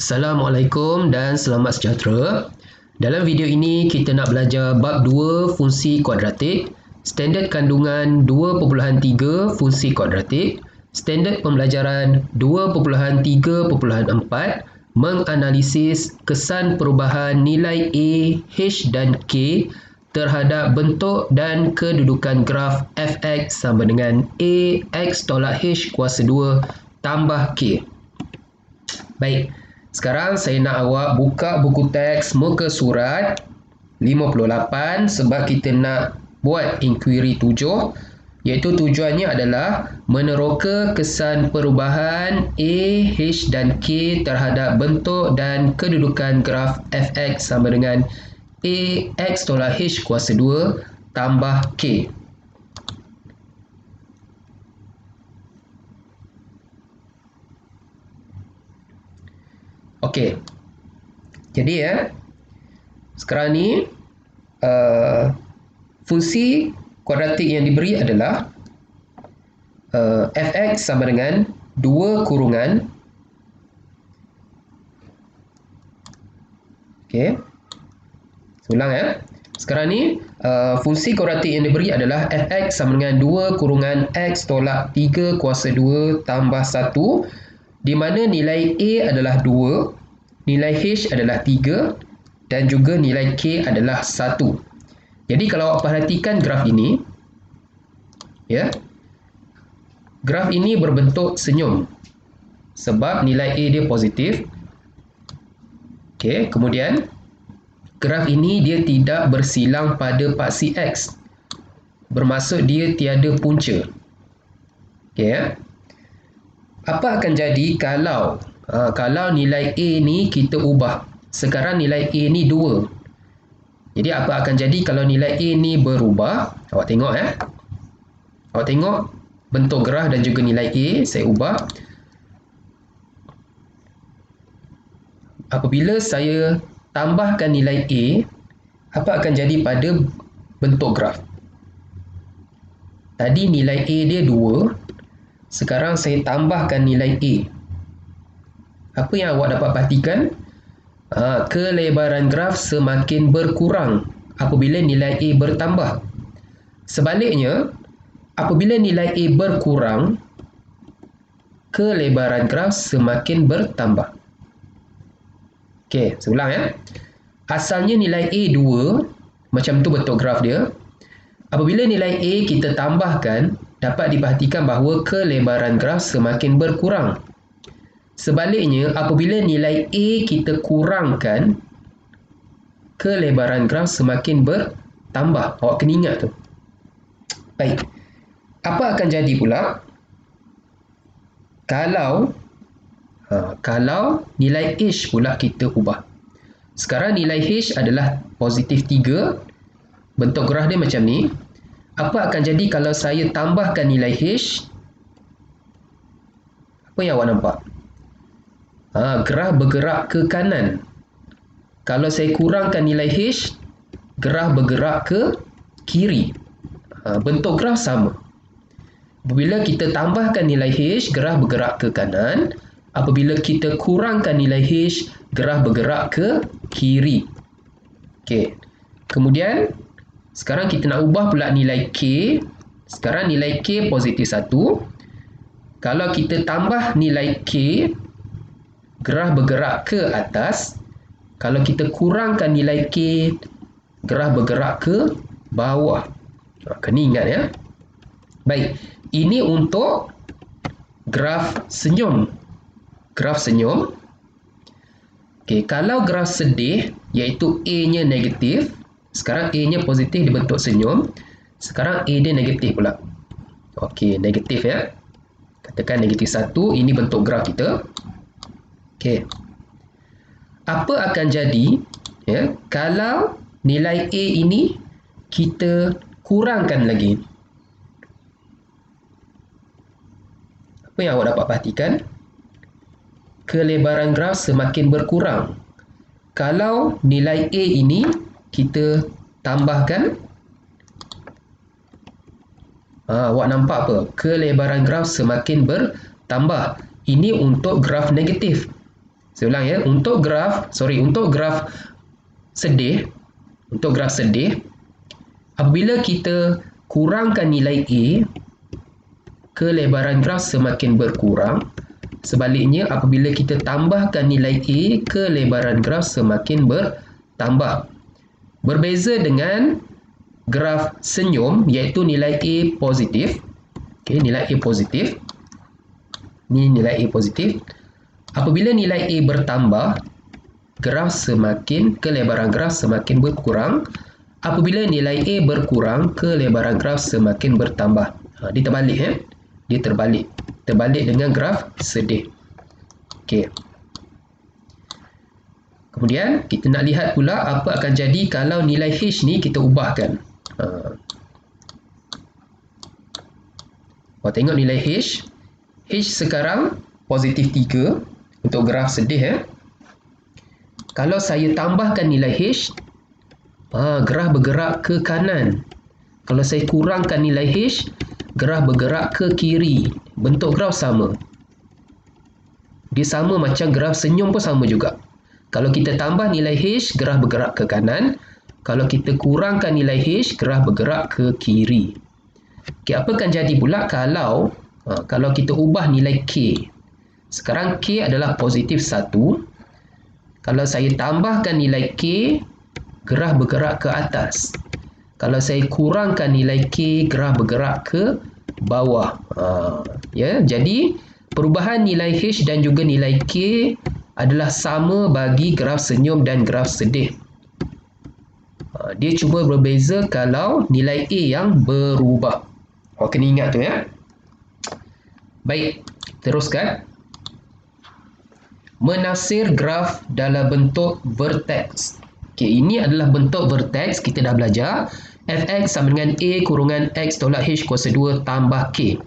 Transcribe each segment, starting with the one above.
Assalamualaikum dan selamat sejahtera. Dalam video ini kita nak belajar bab 2 fungsi kuadratik, standard kandungan 2.3 fungsi kuadratik, standard pembelajaran 2.3.4, menganalisis kesan perubahan nilai A, H dan K terhadap bentuk dan kedudukan graf fx sama dengan A x tolak H kuasa 2 tambah K. Baik. Sekarang saya nak awak buka buku teks muka surat 58 sebab kita nak buat inquiry 7, iaitu tujuannya adalah meneroka kesan perubahan A, H dan K terhadap bentuk dan kedudukan graf fx sama dengan A x tolak H kuasa 2 tambah K. Okey. Jadi sekarang ni fungsi kuadratik yang diberi adalah fx sama dengan 2 kurungan. Okey. Ulang Sekarang ni fungsi kuadratik yang diberi adalah fx sama dengan 2 kurungan x tolak 3 kuasa 2 tambah 1, di mana nilai A adalah 2, nilai H adalah 3 dan juga nilai K adalah 1. Jadi kalau awak perhatikan graf ini, graf ini berbentuk senyum sebab nilai A dia positif. Okey, kemudian graf ini dia tidak bersilang pada paksi X, bermaksud dia tiada punca. Okey, apa akan jadi kalau nilai A ni kita ubah? Sekarang nilai A ni 2. Jadi apa akan jadi kalau nilai A ni berubah? Awak tengok Awak tengok bentuk graf dan juga nilai A saya ubah. Apabila saya tambahkan nilai A, apa akan jadi pada bentuk graf? Tadi nilai A dia 2. Sekarang saya tambahkan nilai A. Apa yang awak dapat perhatikan? Kelebaran graf semakin berkurang apabila nilai A bertambah. Sebaliknya, apabila nilai A berkurang, kelebaran graf semakin bertambah. Okey, saya ulang Asalnya nilai A 2, macam tu bentuk graf dia. Apabila nilai A kita tambahkan, dapat diperhatikan bahawa kelebaran graf semakin berkurang. Sebaliknya, apabila nilai A kita kurangkan, kelebaran graf semakin bertambah. Awak kena ingat tu. Baik. Apa akan jadi pula kalau nilai H pula kita ubah? Sekarang nilai H adalah positif 3. Bentuk graf dia macam ni. Apa akan jadi kalau saya tambahkan nilai H? Apa yang awak nampak? Graf bergerak ke kanan. Kalau saya kurangkan nilai H, graf bergerak ke kiri. Bentuk graf sama. Apabila kita tambahkan nilai H, graf bergerak ke kanan. Apabila kita kurangkan nilai H, graf bergerak ke kiri. Okey. Kemudian sekarang kita nak ubah pula nilai K. Sekarang nilai K positif 1. Kalau kita tambah nilai K, graf bergerak ke atas. Kalau kita kurangkan nilai K, graf bergerak ke bawah. Kena ingat Baik, ini untuk graf senyum. Graf senyum. Okey, kalau graf sedih, iaitu A-nya negatif. Sekarang A-nya positif dibentuk senyum. Sekarang A dia negatif pula. Okey, negatif Katakan negatif 1. Ini bentuk graf kita. Okey. Apa akan jadi kalau nilai A ini kita kurangkan lagi? Apa yang awak dapat perhatikan? Kelebaran graf semakin berkurang. Kalau nilai A ini kita tambahkan, awak nampak apa? Kelebaran graf semakin bertambah. Ini untuk graf negatif. Saya ulang ya, untuk graf sedih, apabila kita kurangkan nilai A, kelebaran graf semakin berkurang. Sebaliknya, apabila kita tambahkan nilai A, kelebaran graf semakin bertambah. Berbeza dengan graf senyum, iaitu nilai A positif. Okey, nilai A positif. Ini nilai A positif. Apabila nilai A bertambah, kelebaran graf semakin berkurang. Apabila nilai A berkurang, kelebaran graf semakin bertambah. Dia terbalik ya. Dia terbalik. Terbalik dengan graf sedih. Okey. Kemudian kita nak lihat pula apa akan jadi kalau nilai H ni kita ubahkan. Tengok nilai H. H sekarang positif 3 untuk graf sedih ya. Kalau saya tambahkan nilai H, graf bergerak ke kanan. Kalau saya kurangkan nilai H, graf bergerak ke kiri. Bentuk graf sama. Dia sama macam graf senyum pun sama juga. Kalau kita tambah nilai H, graf bergerak ke kanan. Kalau kita kurangkan nilai H, graf bergerak ke kiri. Okey, apa akan jadi pula kalau kita ubah nilai K? Sekarang K adalah positif 1. Kalau saya tambahkan nilai K, graf bergerak ke atas. Kalau saya kurangkan nilai K, graf bergerak ke bawah. Jadi perubahan nilai H dan juga nilai K adalah sama bagi graf senyum dan graf sedih. Dia cuma berbeza kalau nilai A yang berubah. Kena ingat tu ya. Baik, teruskan. Menafsir graf dalam bentuk vertex. Okey, ini adalah bentuk vertex. Kita dah belajar. Fx sama dengan A kurungan X tolak H kuasa 2 tambah K.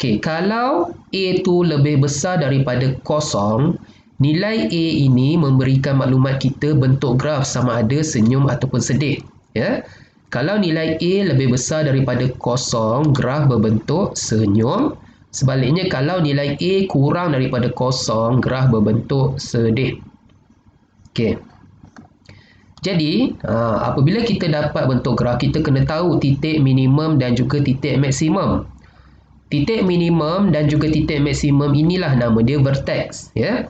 Okey, kalau A tu lebih besar daripada kosong, nilai A ini memberikan maklumat kita bentuk graf sama ada senyum ataupun sedih. Ya. Kalau nilai A lebih besar daripada kosong, graf berbentuk senyum. Sebaliknya, kalau nilai A kurang daripada kosong, graf berbentuk sedih. Okey. Jadi, apabila kita dapat bentuk graf, kita kena tahu titik minimum dan juga titik maksimum. Titik minimum dan juga titik maksimum inilah nama dia vertex. Ya.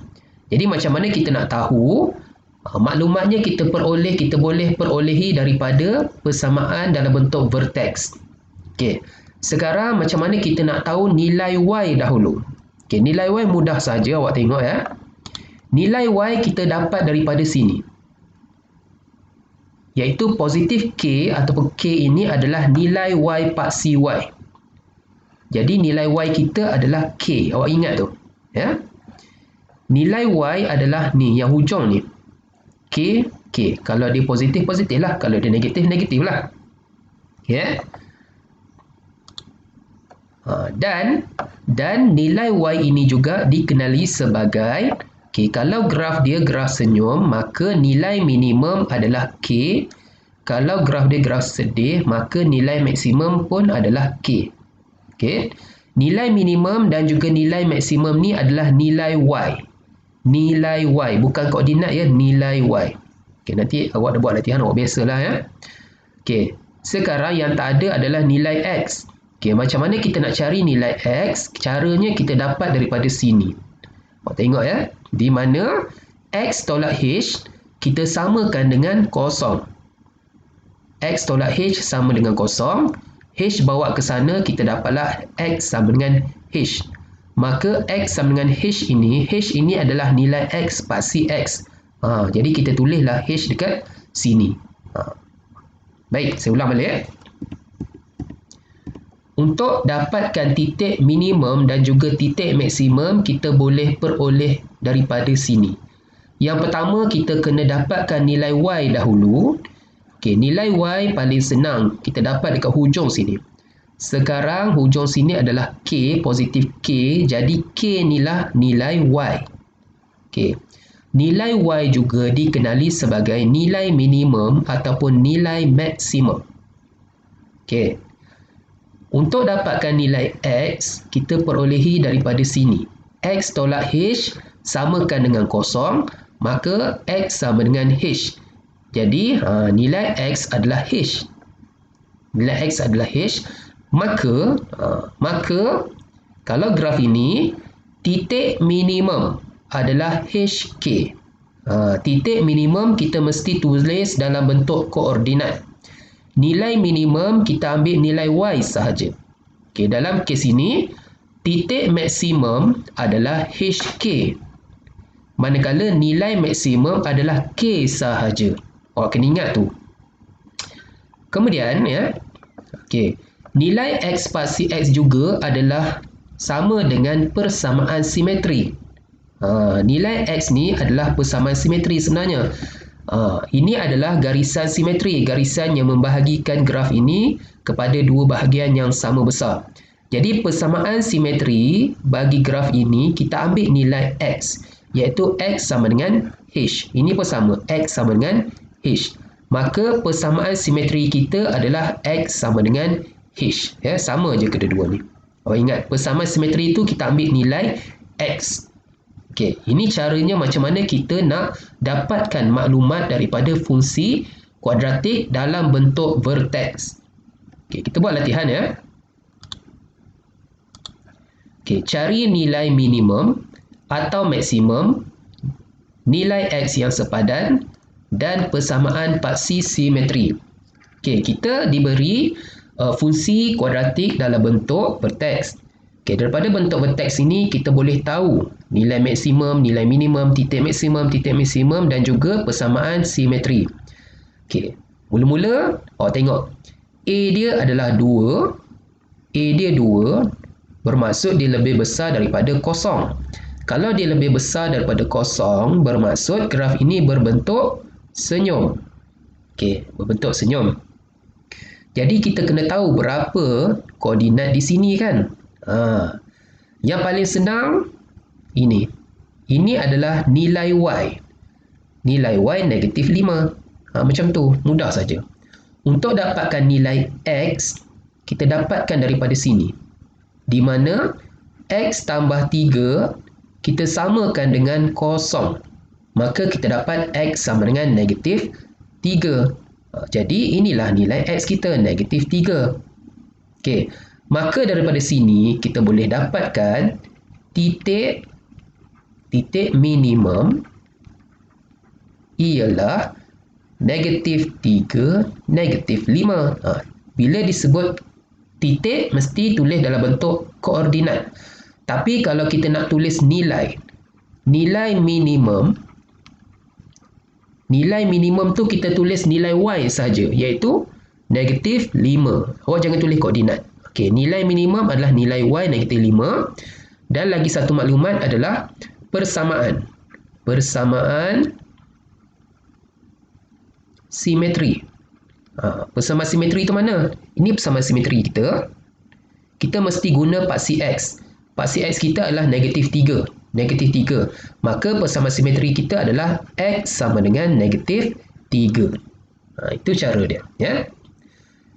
Jadi, macam mana kita nak tahu? Maklumatnya kita boleh perolehi daripada persamaan dalam bentuk vertex. Okey. Sekarang macam mana kita nak tahu nilai Y dahulu? Okey, nilai Y mudah saja, awak tengok ya. Nilai Y kita dapat daripada sini. Iaitu positif K ataupun K ini adalah nilai Y paksi Y. Jadi nilai Y kita adalah K. Awak ingat tu. Ya. Nilai Y adalah ni, yang hujung ni. K. Kalau dia positif, positif lah. Kalau dia negatif, negatif lah. Ya. Dan nilai Y ini juga dikenali sebagai kalau graf dia graf senyum, maka nilai minimum adalah K. Kalau graf dia graf sedih, maka nilai maksimum pun adalah K. Nilai minimum dan juga nilai maksimum ni adalah nilai Y. Nilai Y, bukan koordinat ya, nilai Y. Nanti awak dah buat latihan, awak biasalah ya. Sekarang yang tak ada adalah nilai X. Macam mana kita nak cari nilai X? Caranya kita dapat daripada sini. Awak tengok ya, di mana X tolak H kita samakan dengan kosong. X tolak H sama dengan kosong. H bawa ke sana, kita dapatlah X sama dengan H. Maka X sama dengan H ini adalah nilai X paksi X. Jadi kita tulislah H dekat sini. Baik, saya ulang balik ya. Untuk dapatkan titik minimum dan juga titik maksimum, kita boleh peroleh daripada sini. Yang pertama, kita kena dapatkan nilai Y dahulu. Nilai Y paling senang. Kita dapat dekat hujung sini. Sekarang hujung sini adalah K, positif K. Jadi K inilah nilai Y. Nilai Y juga dikenali sebagai nilai minimum ataupun nilai maksimum. Untuk dapatkan nilai X, kita perolehi daripada sini. X tolak H samakan dengan kosong, maka X sama dengan H. Jadi nilai X adalah H. Nilai X adalah H. Maka kalau graf ini titik minimum adalah HK. Titik minimum kita mesti tulis dalam bentuk koordinat. Nilai minimum kita ambil nilai Y sahaja. Okey, dalam kes ini titik maksimum adalah HK. Manakala nilai maksimum adalah K sahaja. Awak kena ingat tu. Kemudian okey, nilai X pasti X juga adalah sama dengan persamaan simetri. Nilai X ni adalah persamaan simetri sebenarnya. Ini adalah garisan simetri, garisan yang membahagikan graf ini kepada dua bahagian yang sama besar. Jadi persamaan simetri bagi graf ini kita ambil nilai X, iaitu X sama dengan H. Ini pun sama, X sama dengan H. Maka persamaan simetri kita adalah X sama dengan H. Sama je kedua-dua ni. Awak ingat, persamaan simetri itu kita ambil nilai X. Okey, ini caranya macam mana kita nak dapatkan maklumat daripada fungsi kuadratik dalam bentuk vertex. Okey, kita buat latihan Okey, cari nilai minimum atau maksimum, nilai X yang sepadan dan persamaan paksi simetri. Okey, kita diberi fungsi kuadratik dalam bentuk vertex. Okay, daripada bentuk vertex ini kita boleh tahu nilai maksimum, nilai minimum, titik maksimum dan juga persamaan simetri. Okey, mula-mula awak tengok A dia adalah 2, A dia 2 bermaksud dia lebih besar daripada kosong. Kalau dia lebih besar daripada kosong bermaksud graf ini berbentuk senyum. Okey, berbentuk senyum. Jadi kita kena tahu berapa koordinat di sini kan. Yang paling senang ini. Ini adalah nilai Y. Nilai Y negatif 5. Macam tu, mudah saja. Untuk dapatkan nilai X, kita dapatkan daripada sini. Di mana X tambah 3 kita samakan dengan kosong. Maka kita dapat X sama dengan negatif 3. Jadi inilah nilai X kita, negatif 3. Okey, maka daripada sini kita boleh dapatkan titik minimum ialah negatif 3, negatif 5. Bila disebut titik, mesti tulis dalam bentuk koordinat. Tapi kalau kita nak tulis nilai minimum, nilai minimum tu kita tulis nilai Y saja, iaitu negatif 5. Awak jangan tulis koordinat. Okey, nilai minimum adalah nilai Y negatif 5. Dan lagi satu maklumat adalah persamaan. Persamaan simetri. Persamaan simetri itu mana? Ini persamaan simetri kita. Kita mesti guna paksi X. Paksi X kita adalah negatif 3. Negatif 3. Maka persamaan simetri kita adalah X sama dengan negatif 3. Itu cara dia.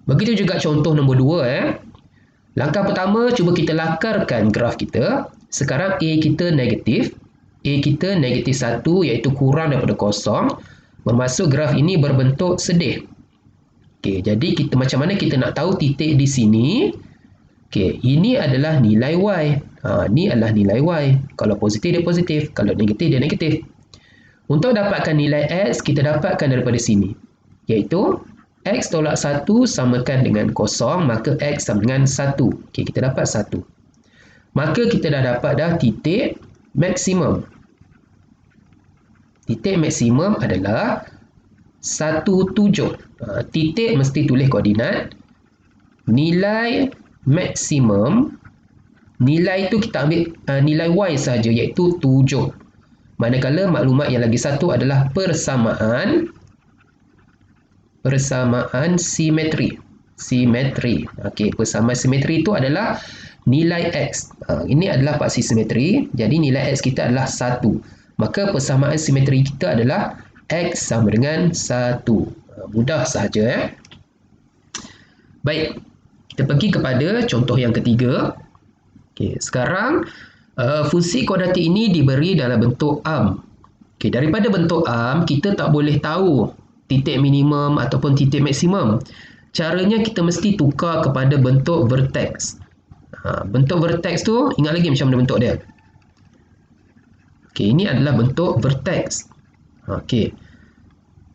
Begitu juga contoh nombor 2. Langkah pertama, cuba kita lakarkan graf kita. Sekarang A kita negatif. A kita negatif 1 iaitu kurang daripada kosong. Bermaksud graf ini berbentuk sedih. Okey, jadi kita macam mana kita nak tahu titik di sini? Okey, ini adalah nilai Y. Ini adalah nilai Y. Kalau positif dia positif, kalau negatif dia negatif. Untuk dapatkan nilai X, kita dapatkan daripada sini. Iaitu X tolak 1 samakan dengan kosong, maka X sama dengan 1. Okey, kita dapat 1. Maka kita dah dapat dah titik maksimum. Titik maksimum adalah 17. Titik mesti tulis koordinat. Nilai maksimum, nilai itu kita ambil nilai Y saja, iaitu 7. Manakala maklumat yang lagi satu adalah persamaan simetri. Okey, persamaan simetri itu adalah nilai X. Ini adalah paksi simetri. Jadi nilai X kita adalah 1. Maka persamaan simetri kita adalah X sama dengan 1. Mudah sahaja. Baik, kita pergi kepada contoh yang ketiga. Okey, sekarang Fungsi kuadratik ini diberi dalam bentuk arm. Okay, daripada bentuk arm, kita tak boleh tahu titik minimum ataupun titik maksimum. Caranya kita mesti tukar kepada bentuk vertex. Bentuk vertex tu, ingat lagi macam mana bentuk dia? Okay, ini adalah bentuk vertex. Okay.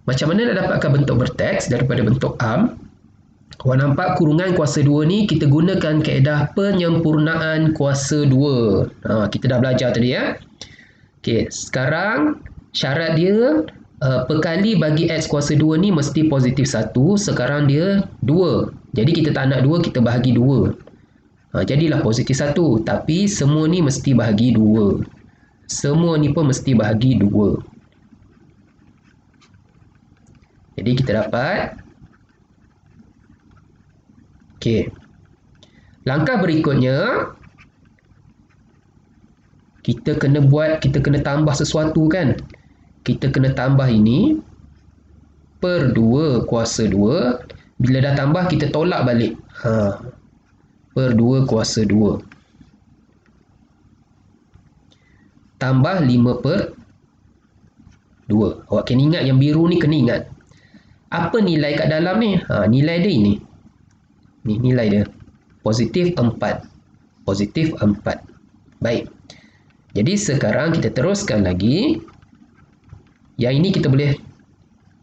Macam mana nak dapatkan bentuk vertex daripada bentuk arm? Awak nampak kurungan kuasa 2 ni kita gunakan kaedah penyempurnaan kuasa 2. Kita dah belajar tadi ya. Okey, sekarang syarat dia perkali bagi X kuasa 2 ni mesti positif 1. Sekarang dia 2. Jadi kita tak nak 2, kita bahagi 2. Jadilah positif 1. Tapi semua ni mesti bahagi 2. Semua ni pun mesti bahagi 2. Jadi kita dapat. Okey. Langkah berikutnya, kita kena tambah sesuatu kan. Kita kena tambah ini per 2 kuasa 2. Bila dah tambah, kita tolak balik. Per 2 kuasa 2. Tambah 5 per 2. Awak kena ingat yang biru ni, kena ingat. Apa nilai kat dalam ni? Nilai dia ini. Ni nilai dia. Positif 4. Positif 4. Baik. Jadi sekarang kita teruskan lagi. Yang ini kita boleh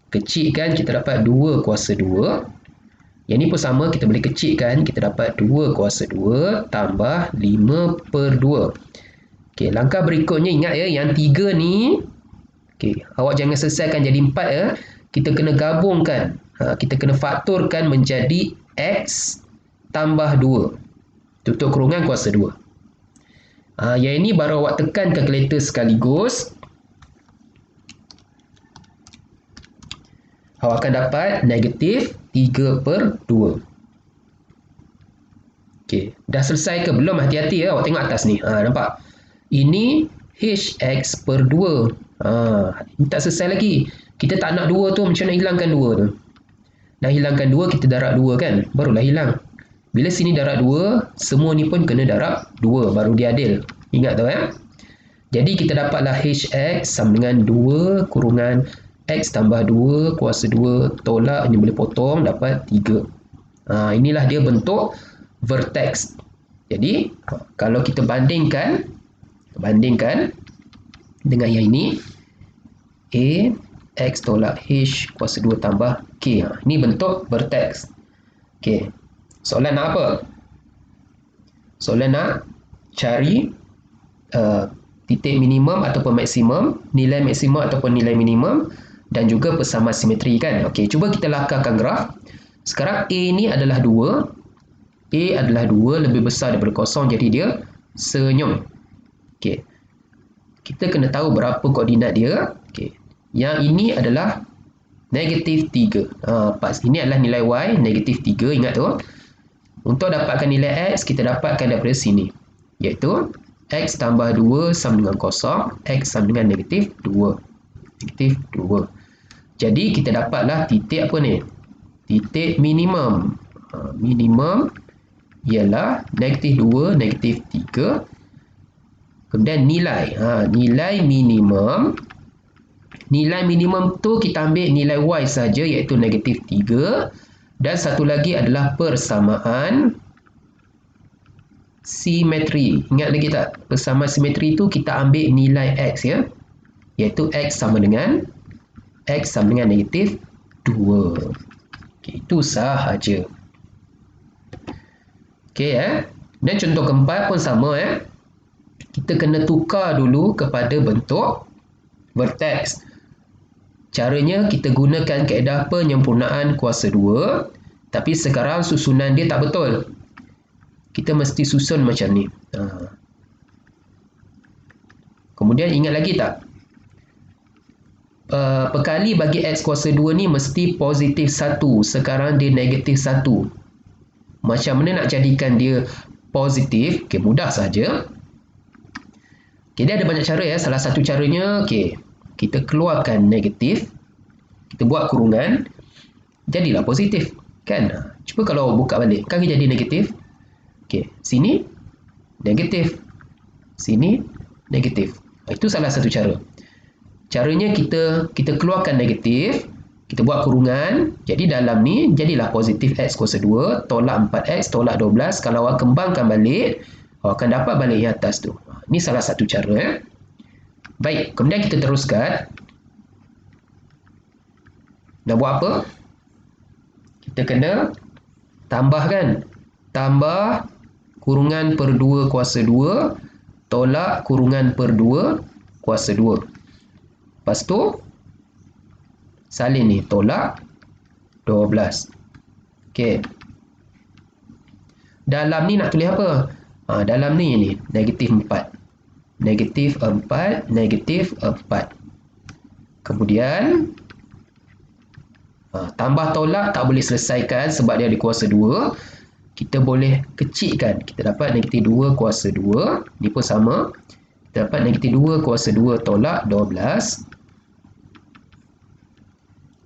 kecilkan. Kita dapat 2 kuasa 2. Yang ini pun sama. Kita boleh kecilkan. Kita dapat 2 kuasa 2 tambah 5 per 2. Okey, langkah berikutnya ingat ya. Yang 3 ni. Okey, awak jangan selesaikan jadi 4 ya. Kita kena gabungkan. Kita kena faktorkan menjadi X tambah 2. Tutup kurungan kuasa 2. Yang ini baru awak tekan kalkulator sekaligus. Awak akan dapat negatif 3 per 2. Okey, dah selesai ke belum? Hati-hati ya, awak tengok atas ni. Nampak? Ini Hx per 2. Ini tak selesai lagi. Kita tak nak 2 tu, macam nak hilangkan 2 tu. Dah hilangkan 2, kita darab 2 kan? Barulah hilang. Bila sini darab 2, semua ni pun kena darab 2. Baru dia adil. Ingat tu ya? Jadi kita dapatlah Hx sama dengan 2 kurungan X tambah 2 kuasa 2 tolak. Ini boleh potong, dapat 3. Inilah dia bentuk vertex. Jadi, kalau kita bandingkan dengan yang ini, A X tolak H kuasa 2 tambah K. Ini bentuk vertex. Okey. Soalan nak apa? Soalan nak cari titik minimum ataupun maksimum, nilai maksimum ataupun nilai minimum dan juga persamaan simetri kan. Okey, cuba kita lakarkan graf. Sekarang A ni adalah 2. A adalah 2 lebih besar daripada kosong, jadi dia senyum. Okey. Kita kena tahu berapa koordinat dia. Okey. Yang ini adalah negatif 3. Pas ini adalah nilai Y, negatif 3. Ingat tu. Untuk dapatkan nilai X, kita dapatkan daripada sini. Iaitu, X tambah 2 sama dengan kosong. X sama dengan negatif 2. Negatif 2. Jadi, kita dapatlah titik apa ni? Titik minimum. Minimum ialah negatif 2, negatif 3. Kemudian nilai. Nilai minimum. Nilai minimum tu kita ambil nilai Y saja, iaitu negatif 3. Dan satu lagi adalah persamaan simetri. Ingat lagi tak? Persamaan simetri tu kita ambil nilai X ya. Iaitu X sama dengan negatif 2. Okay, itu sahaja. Okey ya. Dan contoh keempat pun sama ya. Kita kena tukar dulu kepada bentuk vertex. Caranya kita gunakan kaedah penyempurnaan kuasa 2. Tapi sekarang susunan dia tak betul. Kita mesti susun macam ni. Kemudian ingat lagi tak? Perkali bagi X kuasa 2 ni mesti positif 1. Sekarang dia negatif 1. Macam mana nak jadikan dia positif? Okay, mudah saja. Okay, dia ada banyak cara ya. Salah satu caranya, okay, kita keluarkan negatif, kita buat kurungan, jadilah positif kan. Cuba kalau buka balik, kan jadi negatif. Okey, sini negatif. Sini negatif. Itu salah satu cara. Caranya kita keluarkan negatif, kita buat kurungan. Jadi dalam ni jadilah positif X kuasa 2, tolak 4X, tolak 12. Kalau awak kembangkan balik, awak akan dapat balik yang atas tu. Ini salah satu cara. Baik, kemudian kita teruskan. Nak buat apa? Kita kena tambahkan. Tambah kurungan per 2 kuasa 2, tolak kurungan per 2 kuasa 2. Lepas tu, salin ni, tolak 12. Okey. Dalam ni nak tulis apa? Dalam ni, negatif 4. Negatif 4, negatif 4. Kemudian, tambah tolak tak boleh selesaikan sebab dia ada kuasa 2. Kita boleh kecilkan. Kita dapat negatif 2 kuasa 2. Ni pun sama. Kita dapat negatif 2 kuasa 2 tolak 12.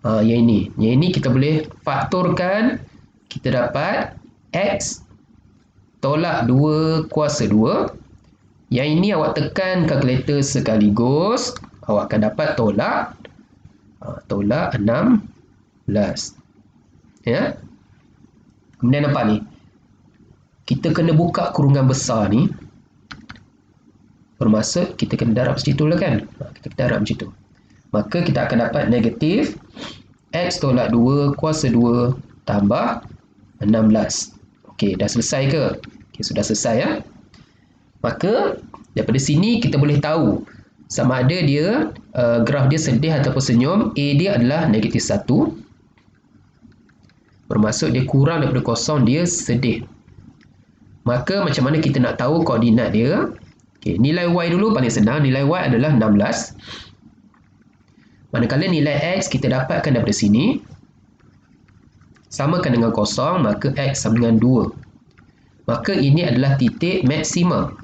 Yang ini kita boleh faktorkan. Kita dapat X tolak 2 kuasa 2. Yang ini awak tekan kalkulator sekaligus. Awak akan dapat tolak 16. Ya. Kemudian nampak ni. Kita kena buka kurungan besar ni. Bermaksud kita kena darab macam itulah kan. Kita darab macam tu. Maka kita akan dapat negatif X tolak 2 kuasa 2 tambah 16. Okey, dah selesai ke? Okey, sudah selesai ya. Maka daripada sini kita boleh tahu sama ada dia graf dia sedih ataupun senyum. A dia adalah negatif 1. Bermaksud dia kurang daripada kosong, dia sedih. Maka macam mana kita nak tahu koordinat dia? Okey, nilai Y dulu paling senang. Nilai Y adalah 16. Manakala nilai X kita dapatkan daripada sini. Samakan dengan kosong, maka X sama dengan 2. Maka ini adalah titik maksimum.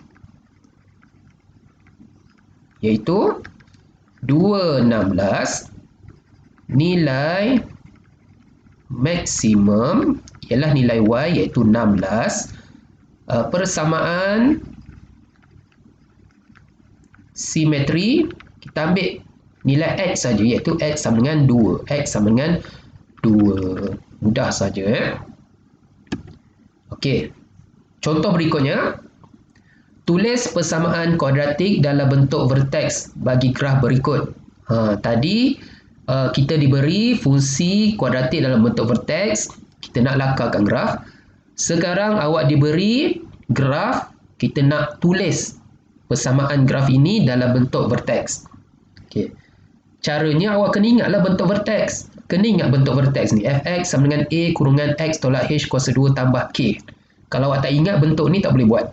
Iaitu 216. Nilai maksimum ialah nilai Y iaitu 16. Persamaan simetri kita ambil nilai X saja iaitu X sama dengan 2. X sama dengan 2. Mudah saja. Okey. Contoh berikutnya. Tulis persamaan kuadratik dalam bentuk vertex bagi graf berikut. Tadi kita diberi fungsi kuadratik dalam bentuk vertex. Kita nak lakarkan graf. Sekarang awak diberi graf. Kita nak tulis persamaan graf ini dalam bentuk vertex. Okey. Caranya awak kena ingatlah bentuk vertex. Kena ingat bentuk vertex ni. Fx sama dengan A kurungan X tolak H kuasa 2 tambah K. Kalau awak tak ingat bentuk ni tak boleh buat.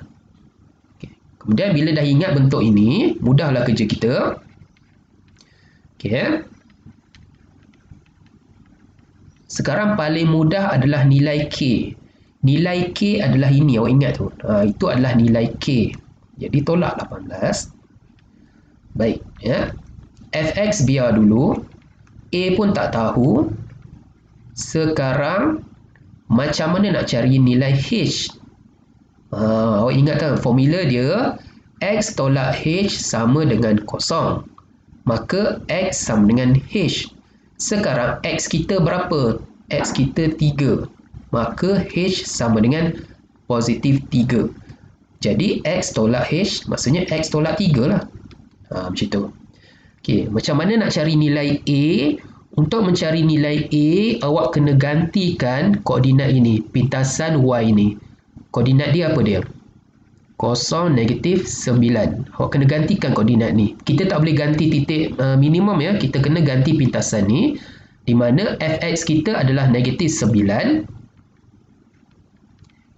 Okay. Kemudian bila dah ingat bentuk ini, mudahlah kerja kita. Okay. Sekarang paling mudah adalah nilai K. Nilai K adalah ini, awak ingat tu. Itu adalah nilai K. Jadi tolak 18. Baik. Ya. Fx biar dulu. A pun tak tahu. Sekarang macam mana nak cari nilai H? Awak ingat kan formula dia X tolak H sama dengan kosong. Maka X sama dengan H. Sekarang X kita berapa? X kita 3. Maka H sama dengan positif 3. Jadi X tolak H maksudnya X tolak 3 lah. Macam tu. Okey, macam mana nak cari nilai A? Untuk mencari nilai A, awak kena gantikan koordinat ini, pintasan Y ini. Koordinat dia apa dia? 0, negatif 9. Awak kena gantikan koordinat ni. Kita tak boleh ganti titik minimum ya. Kita kena ganti pintasan ni. Di mana Fx kita adalah negatif 9.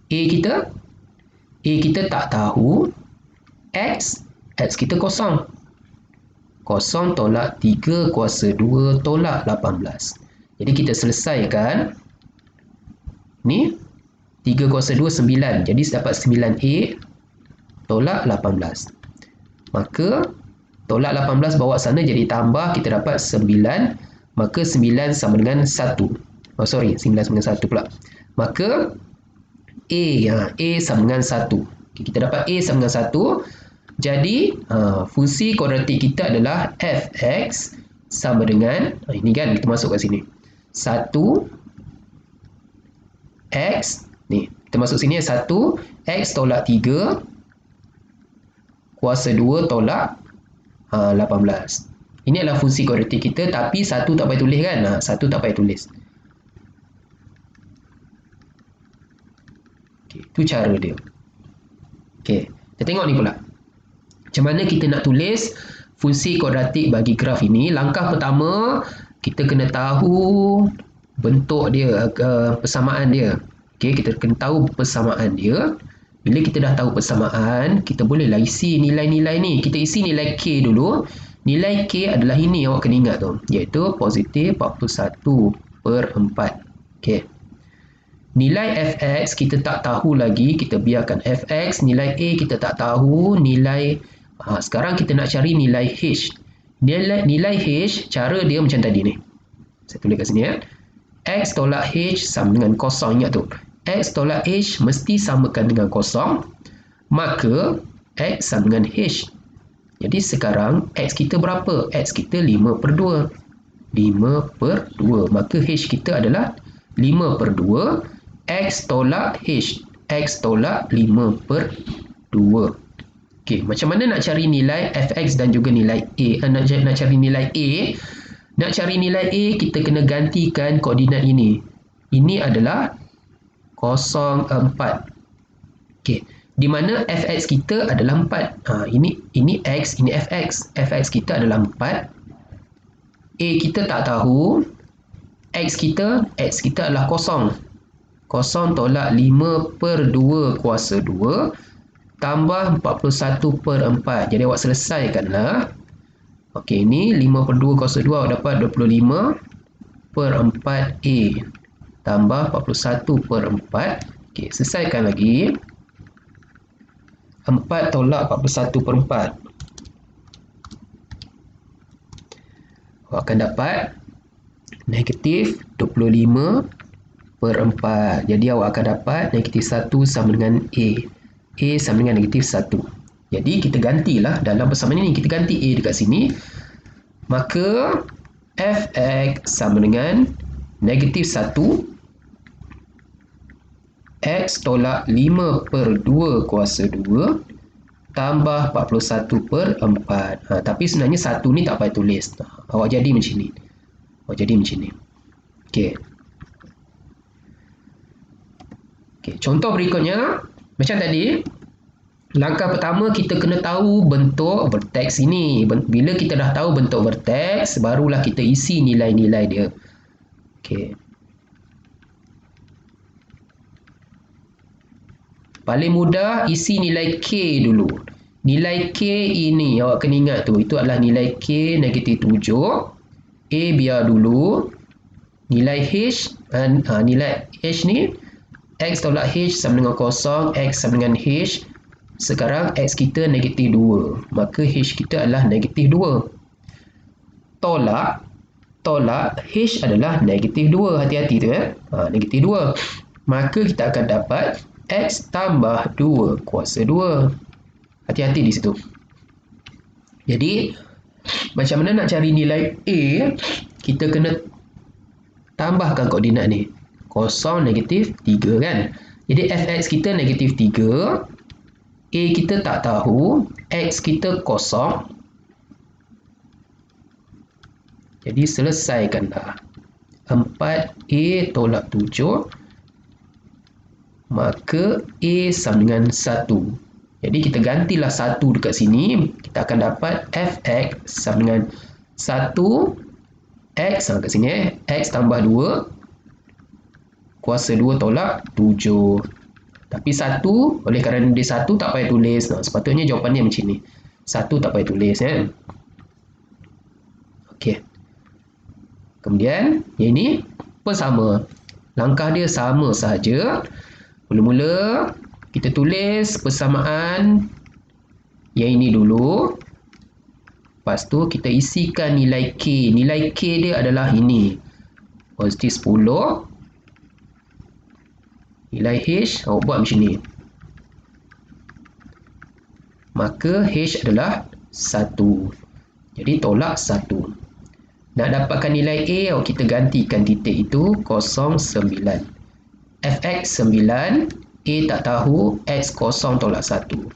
A kita tak tahu. X kita kosong. 0 tolak 3 kuasa 2 tolak 18. Jadi kita selesaikan. Ni 3 kuasa 2 9. Jadi dapat 9A tolak 18. Maka tolak 18 bawa sana jadi tambah, kita dapat 9. Maka 9 sama dengan 1. 9 sama dengan 1 pula. Maka A sama dengan 1. Kita dapat A sama dengan 1. Jadi fungsi kuadratik kita adalah fx sama dengan, ini kan kita masuk kat sini, 1 x, ni kita masuk sini 1 x tolak 3 kuasa 2 tolak 18. Ini adalah fungsi kuadratik kita, tapi 1 tak payah tulis kan, 1 tak payah tulis. Okay, itu cara dia. Okay, kita tengok ni pula macam mana kita nak tulis fungsi kuadratik bagi graf ini. Langkah pertama, kita kena tahu bentuk dia, persamaan dia. Okay, kita kena tahu persamaan dia. Bila kita dah tahu persamaan, kita bolehlah isi nilai-nilai ni. Kita isi nilai K dulu. Nilai K adalah ini, awak kena ingat tu, iaitu positif 41/4. Okay. Nilai fx kita tak tahu lagi, kita biarkan fx. Nilai a kita tak tahu. Nilai sekarang kita nak cari nilai h. Nilai h, cara dia macam tadi ni. Saya tulis kat sini ya. X tolak h sama dengan kosong. Ingat tu, X tolak h mesti samakan dengan kosong. Maka X sama dengan h. Jadi sekarang X kita berapa? X kita 5/2. 5/2. Maka h kita adalah 5/2. X tolak h. X tolak 5/2. Okey, macam mana nak cari nilai fx dan juga nilai a? Nak cari nilai a. Nak cari nilai a, kita kena gantikan koordinat ini. Ini adalah 0, 4. Okey, di mana fx kita adalah 4. Ini x, ini fx. Fx kita adalah 4. A kita tak tahu. X kita adalah 0. 0 tolak 5/2 kuasa 2 tambah 41/4. Jadi awak selesaikanlah. Okey, ini 5/2 kuasa 2, awak dapat 25/4A tambah 41/4. Okey, selesaikan lagi. 4 tolak 41/4. Awak akan dapat negatif 25/4. Jadi awak akan dapat negatif 1 sama dengan A. A sama dengan negatif 1. Jadi kita gantilah dalam persamaan ini. Kita ganti A dekat sini. Maka fx sama dengan negatif 1 x tolak 5/2 kuasa 2 tambah 41/4. Tapi sebenarnya 1 ni tak payah tulis. Awak jadi macam ni. Okey. Okey, contoh berikutnya macam tadi. Langkah pertama, kita kena tahu bentuk vertex ini. Bila kita dah tahu bentuk vertex, barulah kita isi nilai-nilai dia. Okey. Paling mudah, isi nilai K dulu. Nilai K ini, awak kena ingat tu, itu adalah nilai K negatif 7. A biar dulu. Nilai H, nilai H ni, X tolak H sama dengan 0, X sama dengan H. Sekarang X kita negatif 2. Maka H kita adalah negatif 2. Tolak H adalah negatif 2. Hati-hati tu ya. Negatif 2. Maka kita akan dapat X tambah 2 kuasa 2. Hati-hati di situ. Jadi, macam mana nak cari nilai A? Kita kena tambahkan koordinat ni. 0, negatif 3 kan. Jadi fx kita negatif 3. A kita tak tahu. X kita 0. Jadi selesaikanlah. 4A tolak 7. Maka A sama dengan 1. Jadi kita gantilah 1 dekat sini. Kita akan dapat fx sama dengan 1. X sama kat sini. X tambah 2. Kuasa 2 tolak 7. Tapi 1, oleh kerana dia 1 tak payah tulis. Sepatutnya jawapannya macam ni. 1 tak payah tulis kan. Okey. Kemudian yang ini pun sama. Langkah dia sama sahaja. Mula-mula kita tulis persamaan yang ini dulu. Lepas tu kita isikan nilai K. Nilai K dia adalah ini. Positif 10. Nilai H, awak buat macam ni. maka H adalah 1. Jadi tolak 1. Nak dapatkan nilai A, kita gantikan titik itu 0,9. Fx 9, A tak tahu, X 0 tolak 1.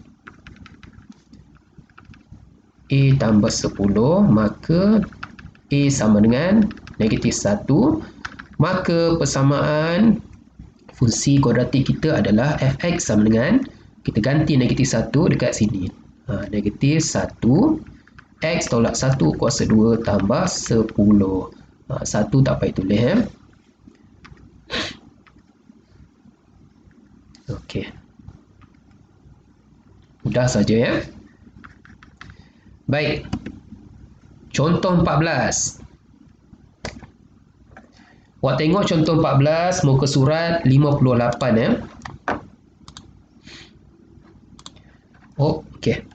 A tambah 10, maka A sama dengan negatif 1. Maka persamaan fungsi kuadratik kita adalah Fx sama dengan, kita ganti negatif 1 dekat sini. Negatif 1, X tolak 1 kuasa 2 tambah 10. 1 tak payah tulis. Okey. Mudah saja ya. Baik. Contoh 14. Awak tengok contoh 14 muka surat 58 ya. Okey.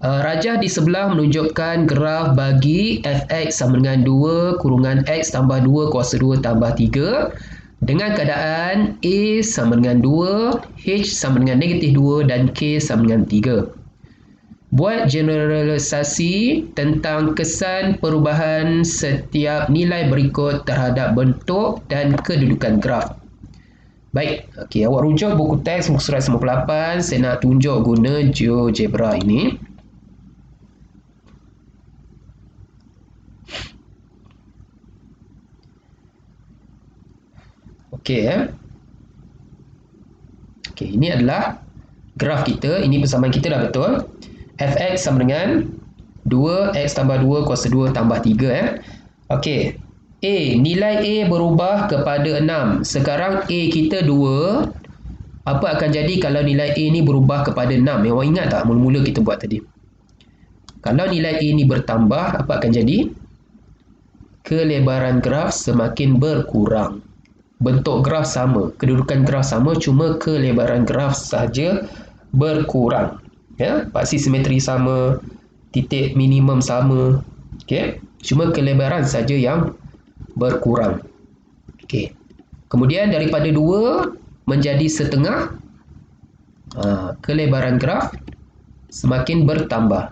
Rajah di sebelah menunjukkan graf bagi Fx sama dengan 2 kurungan X tambah 2 kuasa 2 tambah 3 dengan keadaan A sama dengan 2, H sama dengan negatif 2 dan K sama dengan 3. Buat generalisasi tentang kesan perubahan setiap nilai berikut terhadap bentuk dan kedudukan graf. Baik, okey, awak rujuk buku teks muka surat 98. Saya nak tunjuk guna GeoGebra ini. Okey Okey, ini adalah graf kita. Ini persamaan kita dah betul. Fx sama dengan 2x tambah 2 kuasa 2 tambah 3 Okey. A, nilai A berubah kepada 6. Sekarang A kita 2. Apa akan jadi kalau nilai A ni berubah kepada 6? Awak ingat tak mula-mula kita buat tadi? Kalau nilai A ni bertambah, apa akan jadi? Kelebaran graf semakin berkurang. Bentuk graf sama, kedudukan graf sama, cuma kelebaran graf saja berkurang. Ya, paksi simetri sama, titik minimum sama. Okey, cuma kelebaran saja yang berkurang. Okey. Kemudian daripada 2 menjadi setengah, kelebaran graf semakin bertambah.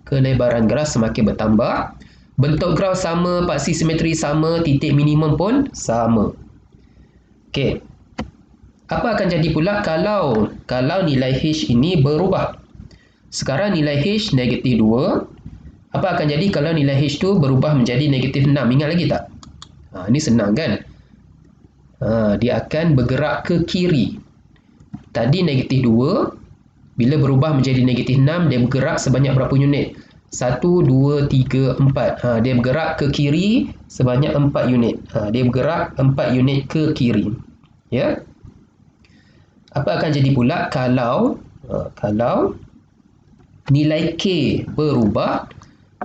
Kelebaran graf semakin bertambah. Bentuk graf sama, paksi simetri sama, titik minimum pun sama. Okey. Apa akan jadi pula kalau nilai H ini berubah? Sekarang nilai H negatif 2. Apa akan jadi kalau nilai H tu berubah menjadi negatif 6? Ingat lagi tak? Ini senang kan? Dia akan bergerak ke kiri. Tadi negatif 2. Bila berubah menjadi negatif 6, dia bergerak sebanyak berapa unit? 1, 2, 3, 4. Dia bergerak ke kiri sebanyak 4 unit. Dia bergerak 4 unit ke kiri. Ya. Apa akan jadi pula kalau nilai K berubah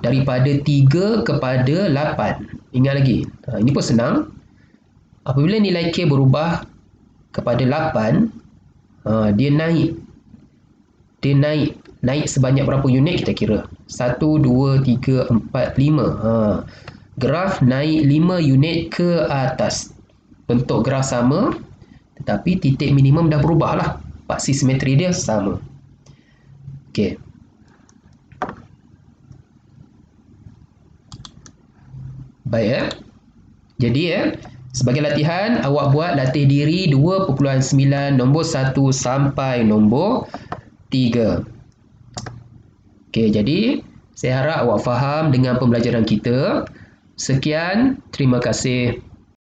daripada 3 kepada 8? Ingat lagi. Ini pun senang. Apabila nilai K berubah kepada 8, dia naik. Naik sebanyak berapa unit kita kira? 1, 2, 3, 4, 5. Graf naik 5 unit ke atas. Bentuk graf sama, tetapi titik minimum dah berubah lah. Paksi simetri dia sama. Okey. Baik Jadi sebagai latihan, awak buat latih diri 2.9 nombor 1 sampai nombor 3. Okey, jadi saya harap awak faham dengan pembelajaran kita. Sekian, terima kasih.